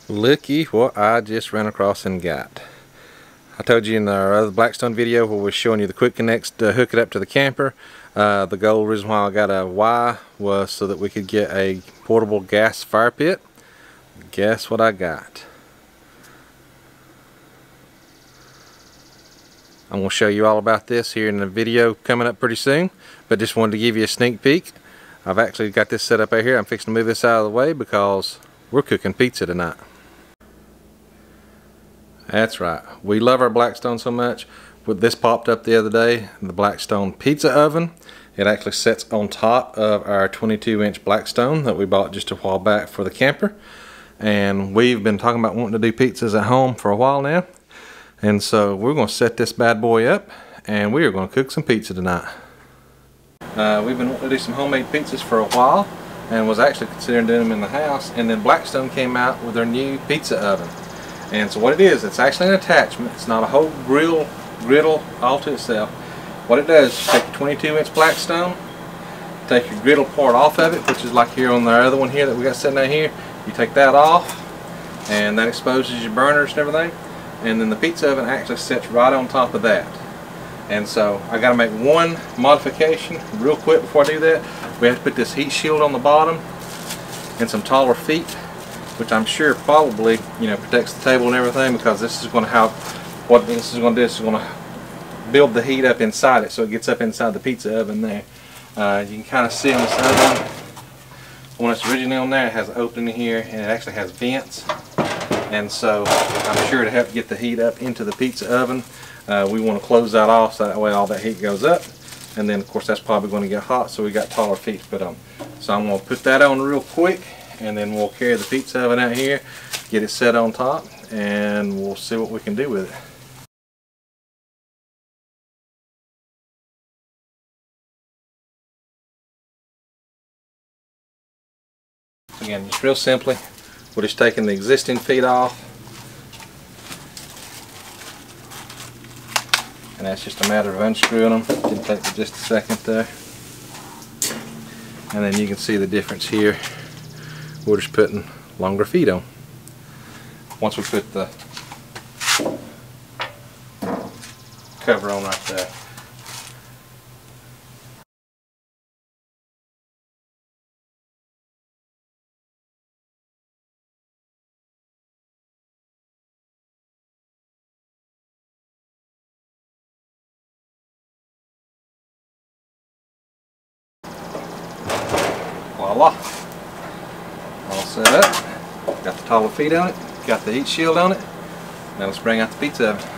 Looky what I just ran across and got. I told you in our other Blackstone video where we were showing you the quick connects to hook it up to the camper. The goal reason why I got a Y was so that we could get a portable gas fire pit. Guess what I got? I'm going to show you all about this here in the video coming up pretty soon, but just wanted to give you a sneak peek. I've actually got this set up right here. I'm fixing to move this out of the way because we're cooking pizza tonight. That's right. We love our Blackstone so much. This popped up the other day, the Blackstone Pizza oven. It actually sits on top of our 22-inch Blackstone that we bought just a while back for the camper. And we've been talking about wanting to do pizzas at home for a while now. And so we're going to set this bad boy up and we are going to cook some pizza tonight. We've been wanting to do some homemade pizzas for a while and was actually considering doing them in the house. And then Blackstone came out with their new pizza oven. And so what it is, it's actually an attachment. It's not a whole griddle all to itself. What it does is take a 22-inch Blackstone, take your griddle part off of it, which is like here on the other one here that we got sitting out here. You take that off, and that exposes your burners and everything. And then the pizza oven actually sits right on top of that. And so I got to make one modification real quick before I do that. We have to put this heat shield on the bottom and some taller feet, which I'm sure probably, you know, protects the table and everything, because this is going to have, what this is going to do is going to build the heat up inside it, so it gets up inside the pizza oven there. You can kind of see on this other one, when it's originally on there, it has an opening here and it actually has vents, and so I'm sure to help get the heat up into the pizza oven, we want to close that off so that way all that heat goes up, and then of course that's probably going to get hot, so we got taller feet to put on. So I'm going to put that on real quick, and then we'll carry the pizza oven out here, get it set on top, and we'll see what we can do with it. Again, just real simply, we're just taking the existing feet off, and that's just a matter of unscrewing them. Didn't take just a second there. And then you can see the difference here. We're just putting longer feet on. Once we put the cover on right there. Voila! All set up. Got the taller feet on it. Got the heat shield on it. Now let's bring out the pizza oven.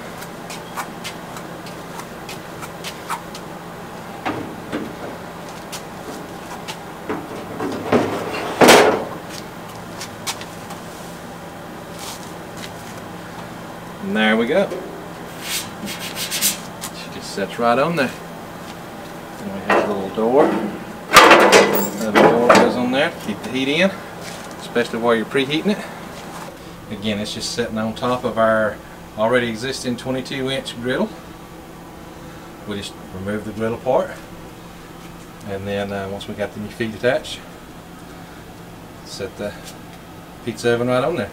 And there we go. She just sits right on there. And we have a little door. Another door goes on there to keep the heat in, especially while you're preheating it. Again, it's just sitting on top of our already existing 22-inch griddle. We just remove the griddle part, and then once we got the new feet attached, set the pizza oven right on there.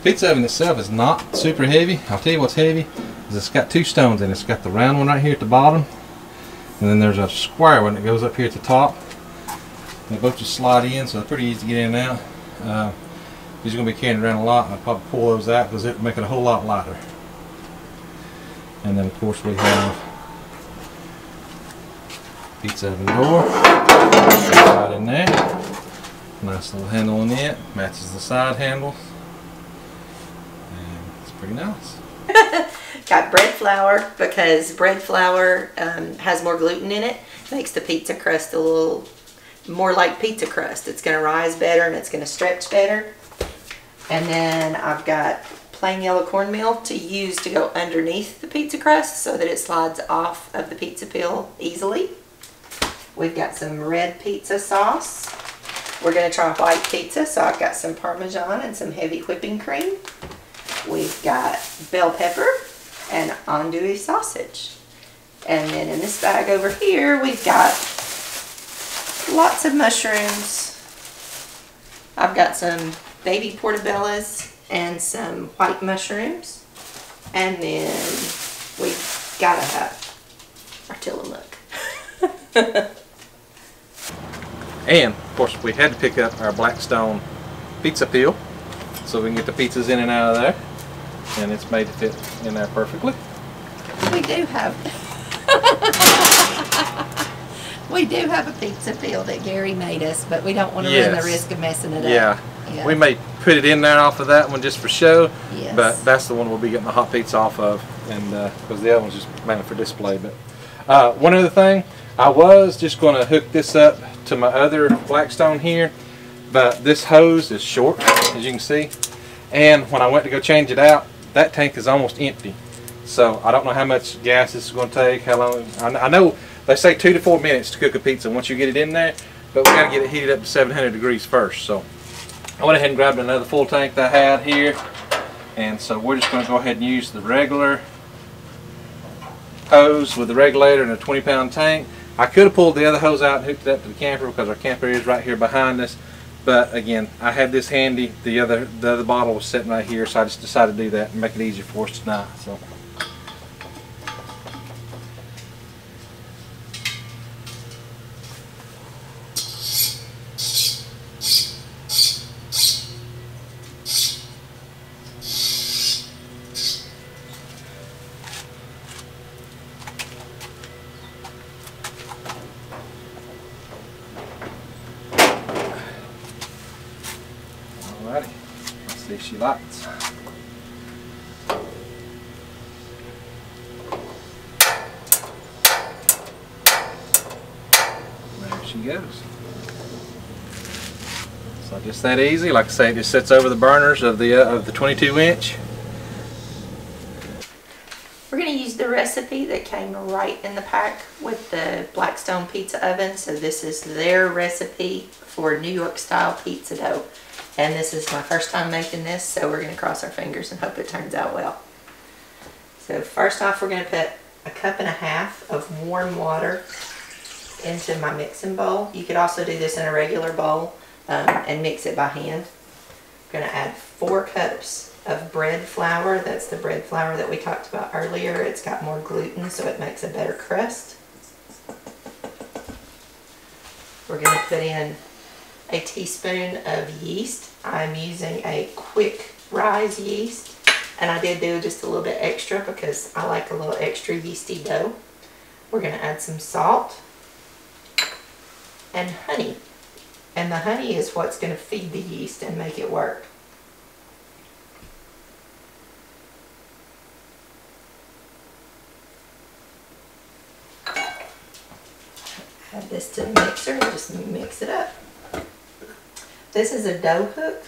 The pizza oven itself is not super heavy. I'll tell you what's heavy is it's got two stones in it. It's got the round one right here at the bottom, and then there's a square one that goes up here at the top. They both just slide in, so they're pretty easy to get in and out. If you're going to be carrying around a lot, I'll probably pull those out because it will make it a whole lot lighter. And then of course we have pizza oven door right in there. Nice little handle on it, matches the side handle, and it's pretty nice. Got bread flour because bread flour has more gluten in it. Makes the pizza crust a little more like pizza crust. It's going to rise better and it's going to stretch better. And then I've got plain yellow cornmeal to use to go underneath the pizza crust so that it slides off of the pizza peel easily. We've got some red pizza sauce. We're going to try white pizza, so I've got some Parmesan and some heavy whipping cream. We've got bell pepper and andouille sausage. And then in this bag over here, we've got lots of mushrooms. I've got some baby portobellos and some white mushrooms. And then we've got to have our Tillamook. And of course we had to pick up our Blackstone pizza peel so we can get the pizzas in and out of there. And it's made to fit in there perfectly. We do have we do have a pizza peel that Gary made us, but we don't want to run the risk of messing it up. Yeah. We may put it in there off of that one just for show, yes. But that's the one we'll be getting the hot pizza off of, and because the other one's just mainly for display. But one other thing, I was just going to hook this up to my other Blackstone here, but this hose is short, as you can see, and when I went to go change it out, that tank is almost empty. So I don't know how much gas this is going to take, how long. I know they say 2 to 4 minutes to cook a pizza once you get it in there, but we got to get it heated up to 700 degrees first. So I went ahead and grabbed another full tank that I had here, and so we're just going to go ahead and use the regular hose with the regulator and a 20-pound tank. I could have pulled the other hose out and hooked it up to the camper because our camper is right here behind us, but again, I had this handy. The other bottle was sitting right here, so I just decided to do that and make it easier for us tonight. So. Alrighty, let's see if she likes. There she goes. So just that easy. Like I say, it just sits over the burners of the 22-inch. We're going to use the recipe that came right in the pack with the Blackstone pizza oven. So this is their recipe for New York style pizza dough. And this is my first time making this, so we're going to cross our fingers and hope it turns out well. So first off, we're going to put 1.5 cups of warm water into my mixing bowl. You could also do this in a regular bowl and mix it by hand. I'm going to add 4 cups of bread flour. That's the bread flour that we talked about earlier. It's got more gluten, so it makes a better crust. We're going to put in a teaspoon of yeast. I'm using a quick rise yeast, and I did do just a little bit extra because I like a little extra yeasty dough. We're going to add some salt and honey, and the honey is what's going to feed the yeast and make it work. Add this to the mixer and just mix it up. This is a dough hook,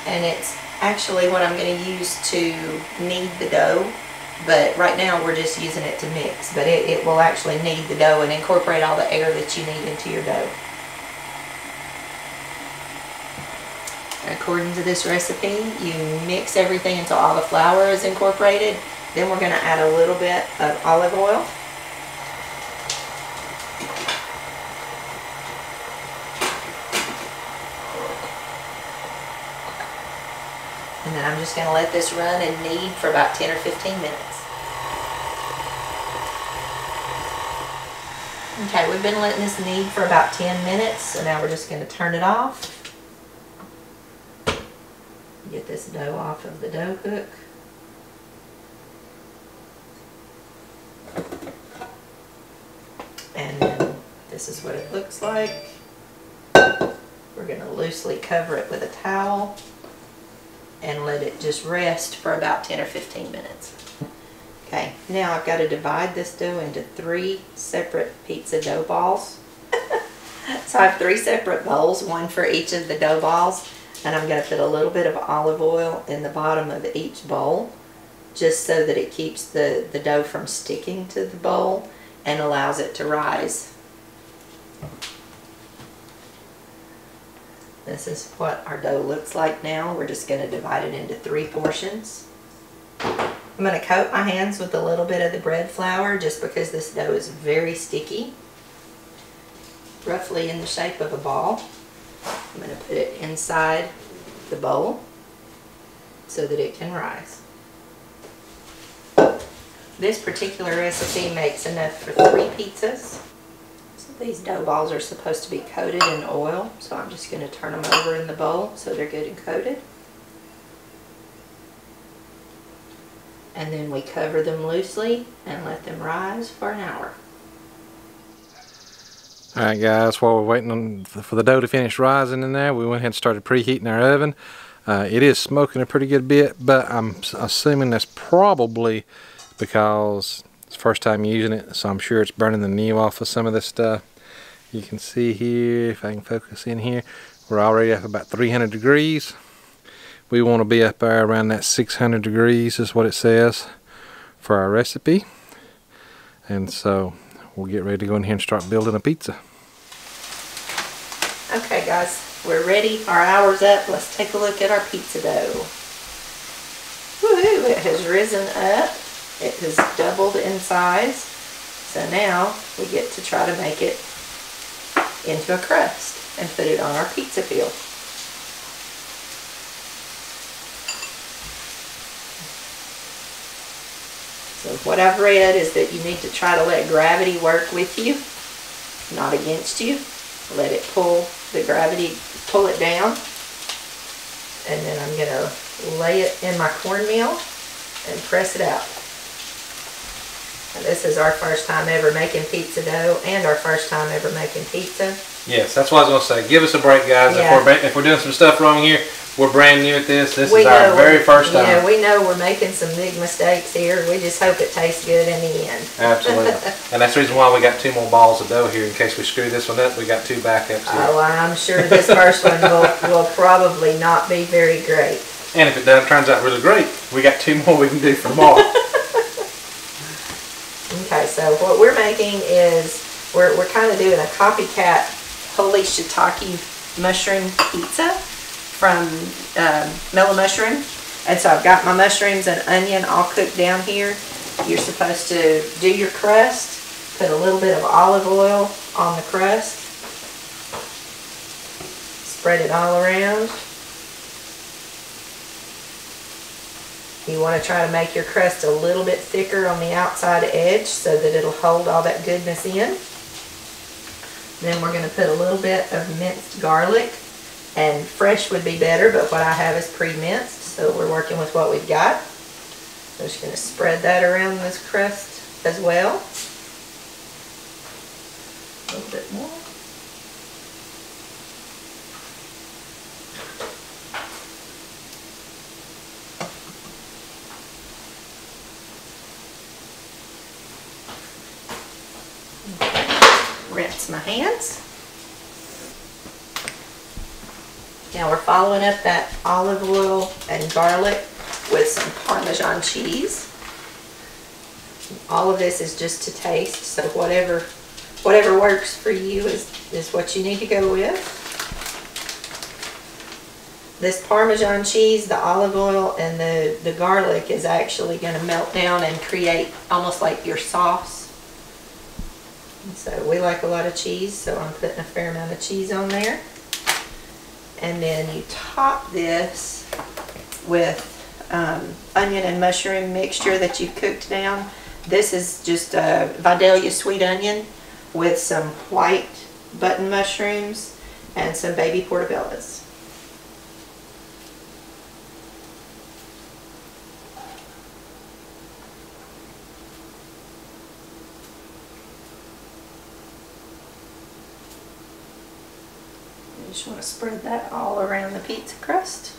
and it's actually what I'm going to use to knead the dough, but right now we're just using it to mix, but it will actually knead the dough and incorporate all the air that you need into your dough. According to this recipe, you mix everything until all the flour is incorporated. Then we're going to add a little bit of olive oil. And then I'm just going to let this run and knead for about 10 or 15 minutes. Okay, we've been letting this knead for about 10 minutes, so now we're just going to turn it off. Get this dough off of the dough hook. And then this is what it looks like. We're going to loosely cover it with a towel and let it just rest for about 10 or 15 minutes. Okay, now I've got to divide this dough into 3 separate pizza dough balls. So I have 3 separate bowls, one for each of the dough balls, and I'm going to put a little bit of olive oil in the bottom of each bowl, just so that it keeps the dough from sticking to the bowl and allows it to rise. This is what our dough looks like now. We're just going to divide it into 3 portions. I'm going to coat my hands with a little bit of the bread flour just because this dough is very sticky. Roughly in the shape of a ball. I'm going to put it inside the bowl. so that it can rise. This particular recipe makes enough for 3 pizzas. So these dough balls are supposed to be coated in oil, so I'm just going to turn them over in the bowl so they're good and coated. And then we cover them loosely and let them rise for an hour. Alright guys, while we're waiting for the dough to finish rising in there, we went ahead and started preheating our oven. It is smoking a pretty good bit, but I'm assuming that's probably because it's the first time using it, so I'm sure it's burning the new off of some of this stuff. You can see here, if I can focus in here, we're already up about 300 degrees. We want to be up there around that 600 degrees is what it says for our recipe. And so we'll get ready to go in here and start building a pizza. Okay guys, we're ready. Our hour's up. Let's take a look at our pizza dough. Woohoo! It has risen up. It has doubled in size. So now we get to try to make it into a crust and put it on our pizza peel. So what I've read is that you need to try to let gravity work with you, not against you. Let it pull the gravity, pull it down. And then I'm going to lay it in my cornmeal and press it out. And this is our first time ever making pizza dough and our first time ever making pizza. Yes, that's what I was going to say. Give us a break, guys. Yeah. If we're doing some stuff wrong here, we're brand new at this. This is our very first time. Yeah, we know we're making some big mistakes here. We just hope it tastes good in the end. Absolutely. And that's the reason why we got 2 more balls of dough here. In case we screw this one up, we got 2 backups here. Oh, I'm sure this first one will probably not be very great. And if it turns out really great, we got 2 more we can do for tomorrow. Okay, so what we're making is we're kind of doing a copycat holy shiitake mushroom pizza from Mellow Mushroom. And so I've got my mushrooms and onion all cooked down here. You're supposed to do your crust, put a little bit of olive oil on the crust, spread it all around. You want to try to make your crust a little bit thicker on the outside edge so that it'll hold all that goodness in. Then we're going to put a little bit of minced garlic, and fresh would be better, but what I have is pre-minced, so we're working with what we've got. I'm just going to spread that around this crust as well. A little bit more. Rinse my hands. Now we're following up that olive oil and garlic with some Parmesan cheese. All of this is just to taste, so whatever works for you is what you need to go with. This Parmesan cheese, the olive oil, and the garlic is actually going to melt down and create almost like your sauce. And so we like a lot of cheese, so I'm putting a fair amount of cheese on there. And then you top this with onion and mushroom mixture that you've cooked down. This is just a Vidalia sweet onion with some white button mushrooms and some baby portobellos. Just want to spread that all around the pizza crust,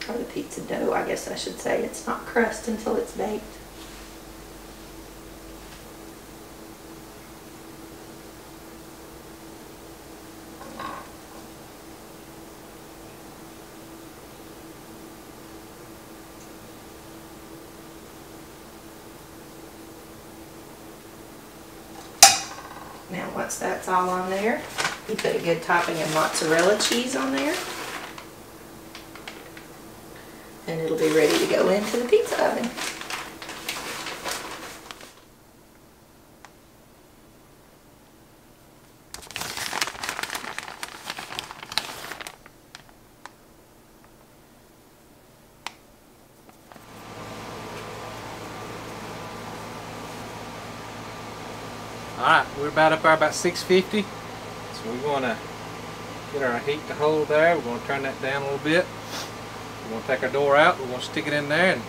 or the pizza dough, I guess I should say. It's not crust until it's baked. Now once that's all on there, you put a good topping of mozzarella cheese on there. And it'll be ready to go into the pizza oven. Alright, we're about up there about 650. So we're going to get our heat to hold there. We're going to turn that down a little bit. We're going to take our door out. We're going to stick it in there and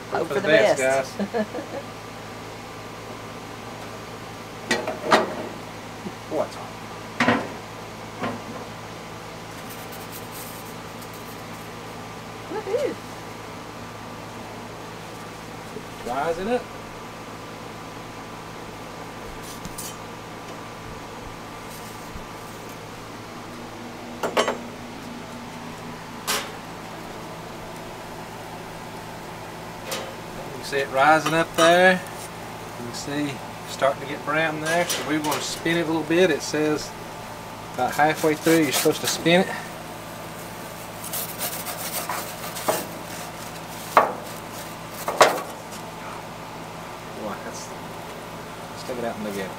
hope for the best, guys. Boy, it's hot. Woohoo! Rising up. You see it rising up there. You can see starting to get brown there. So we want to spin it a little bit. It says about halfway through you're supposed to spin it. Boy, let's take it out and look at it.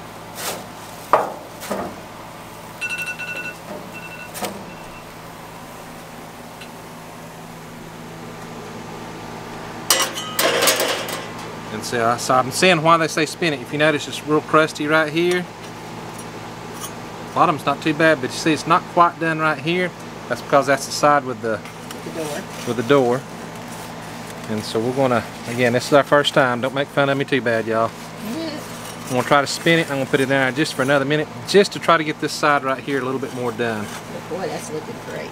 And so I'm seeing why they say spin it. If you notice, it's real crusty right here. Bottom's not too bad, but you see it's not quite done right here. That's because that's the side with the door. And so we're gonna, again, this is our first time. Don't make fun of me too bad, y'all. I'm gonna try to spin it. I'm gonna put it in there just for another minute, just to try to get this side right here a little bit more done. But boy, that's looking great.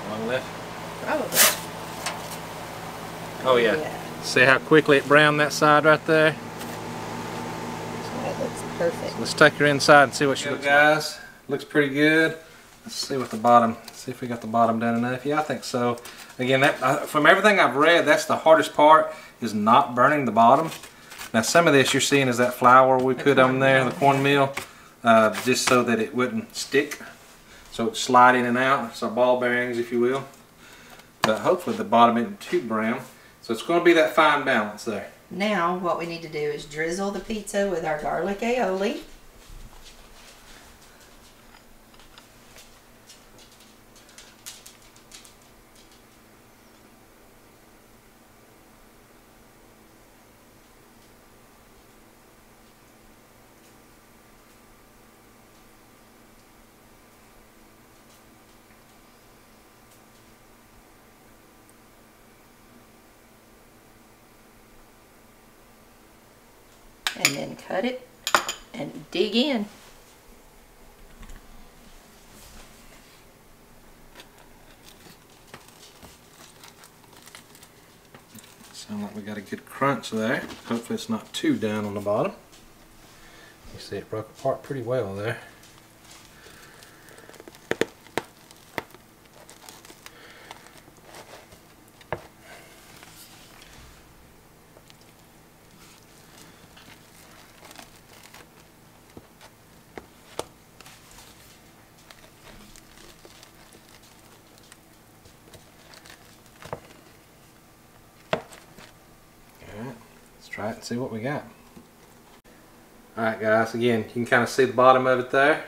Wrong left? Probably. Oh yeah. See how quickly it browned that side right there? That looks perfect. So let's take her inside and see what she looks like. Guys, looks pretty good. Let's see what the bottom, see if we got the bottom done enough. Yeah, I think so. Again, from everything I've read, that's the hardest part, is not burning the bottom. Now some of this you're seeing is that flour we put on there, the cornmeal, just so that it wouldn't stick. So it's slide in and out. It's our ball bearings, if you will. But hopefully the bottom isn't too brown. So it's going to be that fine balance there. Now what we need to do is drizzle the pizza with our garlic aioli. And then cut it and dig in. Sound like we got a good crunch there. Hopefully it's not too down on the bottom. You see it broke apart pretty well there. Try it and see what we got. Alright guys, again, you can kind of see the bottom of it there.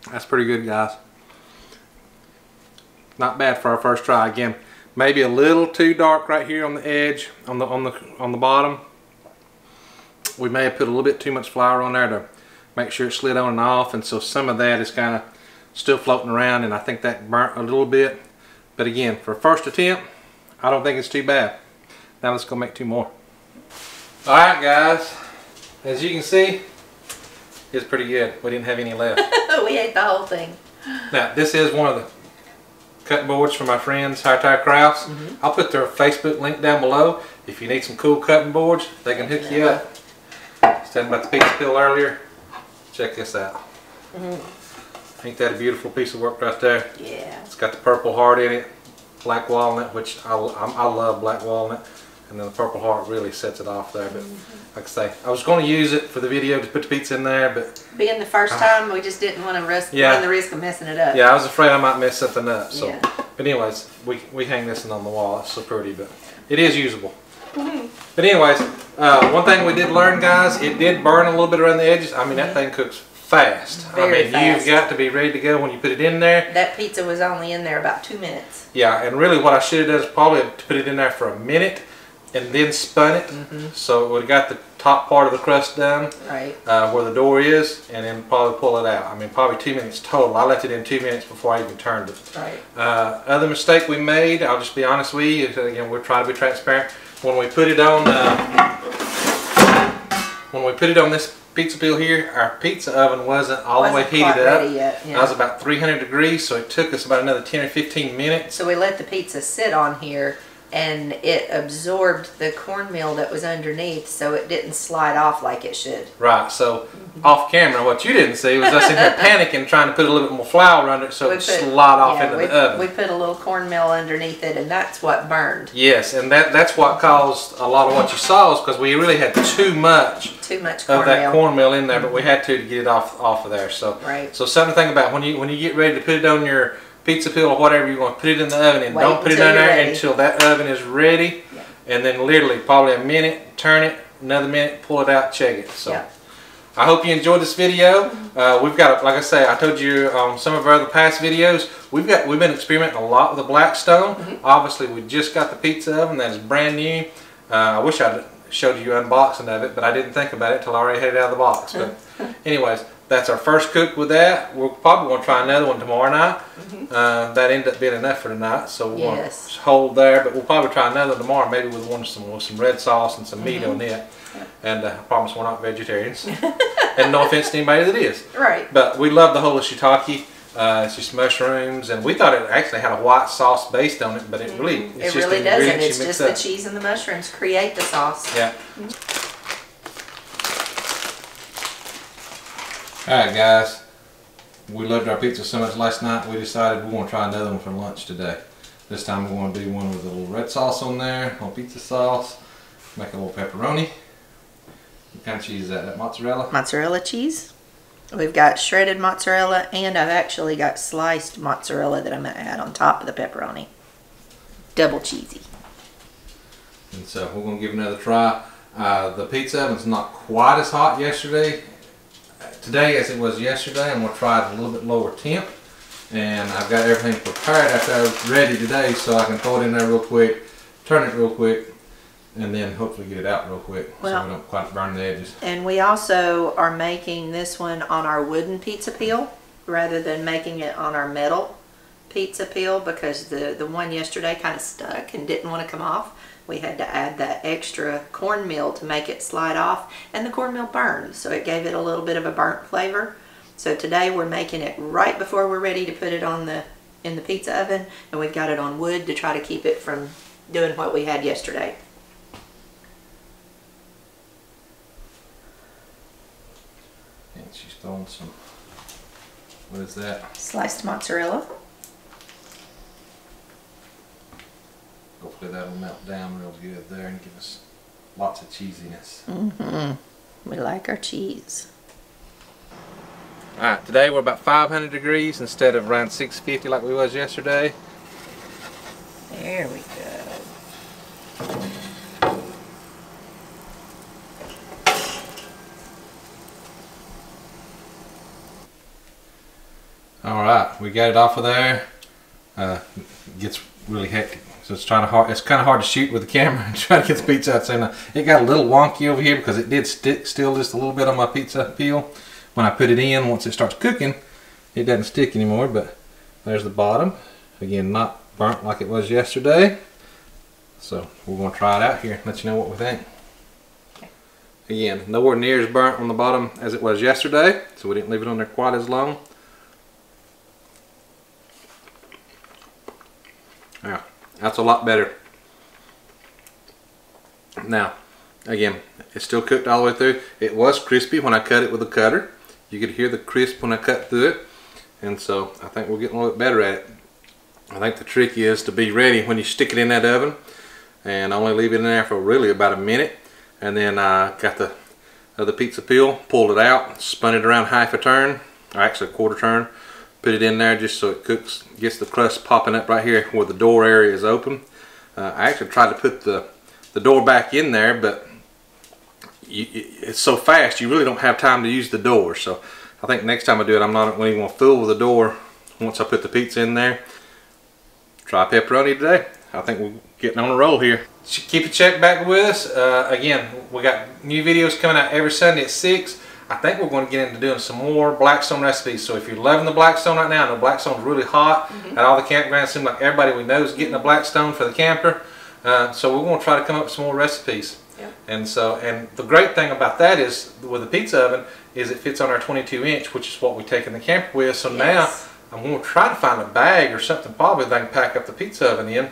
That's pretty good, guys. Not bad for our first try. Again, maybe a little too dark right here on the edge, on the bottom. We may have put a little bit too much flour on there to make sure it slid on and off, and so some of that is kind of still floating around, and I think that burnt a little bit. But again, for a first attempt, I don't think it's too bad. Now let's go make two more. Alright guys, as you can see, it's pretty good. We didn't have any left. We ate the whole thing. Now this is one of the cutting boards from my friends High Tire Crafts. I'll put their Facebook link down below. If you need some cool cutting boards, they can hook you up. I was talking about the pizza pill earlier. Check this out. Ain't that a beautiful piece of work right there? Yeah. It's got the purple heart in it, black walnut, which I love black walnut. and then the Purple Heart really sets it off there. But like I say, I was going to use it for the video to put the pizza in there, but being the first time, we just didn't want to run the risk of messing it up. Yeah, I was afraid I might mess something up. So, yeah. But anyways, we hang this one on the wall. It's so pretty, but it is usable. But anyways, one thing we did learn, guys, it did burn a little bit around the edges. I mean, that thing cooks fast. Very fast. You've got to be ready to go when you put it in there. That pizza was only in there about 2 minutes. Yeah, and really what I should have done is probably to put it in there for a minute and then spun it. So it would have got the top part of the crust done, right, where the door is, and then probably pull it out. I mean, probably 2 minutes total. I left it in 2 minutes before I even turned it. right. Other mistake we made, I'll just be honest with you, again, we're trying to be transparent. When we put it on this pizza peel here, our pizza oven wasn't all the way heated up. Yet, yeah. That was about 300 degrees, so it took us about another 10 or 15 minutes. So we let the pizza sit on here, and it absorbed the cornmeal that was underneath, so it didn't slide off like it should. Right, so off camera, what you didn't see was us in here panicking, trying to put a little bit more flour under it so it would slide off into the oven. We put a little cornmeal underneath it, and that's what burned. Yes, and that's what caused a lot of what you saw, is because we really had too much cornmeal. Of that cornmeal in there, but we had to get it off of there. So, so something to think about when you get ready to put it on your pizza peel or whatever you want to put it in the oven, and don't put it in there until that oven is ready, and then literally probably a minute, turn it, another minute, pull it out, check it. So I hope you enjoyed this video. We've got, like I say, I told you some of our other past videos, we've been experimenting a lot with the Blackstone. Obviously we just got the pizza oven that is brand new. I wish I'd showed you unboxing of it, but I didn't think about it until I already had it out of the box. But anyways, that's our first cook with that. We're probably going to try another one tomorrow night. That ended up being enough for tonight, so we're going to hold there. But we'll probably try another one tomorrow, maybe with some red sauce and some meat on it. And I promise we're not vegetarians. And no offense to anybody that is. Right. But we love the whole shiitake. It's just mushrooms, and we thought it actually had a white sauce based on it, but it really it really doesn't. It's just the cheese and the mushrooms create the sauce. Yeah. Alright guys, we loved our pizza so much last night we decided we want to try another one for lunch today. This time we want to do one with a little red sauce on there, a little pizza sauce, make a little pepperoni. What kind of cheese is that? That mozzarella? Mozzarella cheese. We've got shredded mozzarella, and I've actually got sliced mozzarella that I'm going to add on top of the pepperoni. Double cheesy. And so we're going to give it another try. The pizza oven's not quite as hot today as it was yesterday. I'm going to try it at a little bit lower temp. And I've got everything prepared after I was ready today, so I can throw it in there real quick, turn it real quick, and then hopefully get it out real quick so we don't quite burn the edges. And we also are making this one on our wooden pizza peel rather than making it on our metal pizza peel, because the one yesterday kind of stuck and didn't want to come off. We had to add that extra cornmeal to make it slide off, and the cornmeal burned, so it gave it a little bit of a burnt flavor. So today we're making it right before we're ready to put it in the pizza oven, and we've got it on wood to try to keep it from doing what we had yesterday. And she's throwing some, what is that? Sliced mozzarella. Hopefully that'll melt down real good there and give us lots of cheesiness. We like our cheese. Alright, today we're about 500 degrees instead of around 650 like we was yesterday. There we go. Alright, we got it off of there. It gets really hectic. So it's kind of hard to shoot with the camera and try to get the pizza out. So it got a little wonky over here because it did stick still just a little bit on my pizza peel. When I put it in, once it starts cooking, it doesn't stick anymore. But there's the bottom. Again, not burnt like it was yesterday. So we're going to try it out here and let you know what we think. Okay. Again, nowhere near as burnt on the bottom as it was yesterday. So we didn't leave it on there quite as long. Yeah. That's a lot better. Now, again, it's still cooked all the way through. It was crispy when I cut it with a cutter. You could hear the crisp when I cut through it. And so I think we're getting a little bit better at it. I think the trick is to be ready when you stick it in that oven. and only leave it in there for really about a minute. And then I got the other pizza peel, pulled it out, spun it around half a turn, or actually a quarter turn, put it in there just so it cooks, gets the crust popping up right here where the door area is open. I actually tried to put the door back in there, but it's so fast you really don't have time to use the door. So I think next time I do it, I'm not even going to fool with the door once I put the pizza in there. Try pepperoni today. I think we're getting on a roll here. Keep a check back with us. Again, we got new videos coming out every Sunday at 6. I think we're going to get into doing some more Blackstone recipes. So if you're loving the Blackstone right now, I know Blackstone's really hot. At all the campgrounds, it seems like everybody we know is getting a Blackstone for the camper. So we're going to try to come up with some more recipes. Yep. And the great thing about that is, with the pizza oven, is it fits on our 22-inch, which is what we take in the camper with. So now I'm going to try to find a bag or something probably that I can pack up the pizza oven in.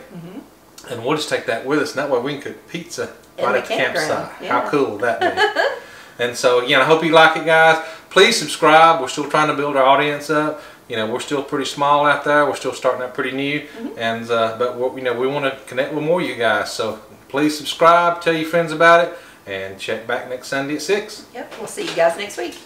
And we'll just take that with us, and that way we can cook pizza right at the campsite. Yeah. How cool would that be? And so again, I hope you like it, guys. Please subscribe. We're still trying to build our audience up. You know, we're still pretty small out there. We're still starting out pretty new, and but we want to connect with more of you guys. So please subscribe, tell your friends about it, and check back next Sunday at 6. Yep, we'll see you guys next week.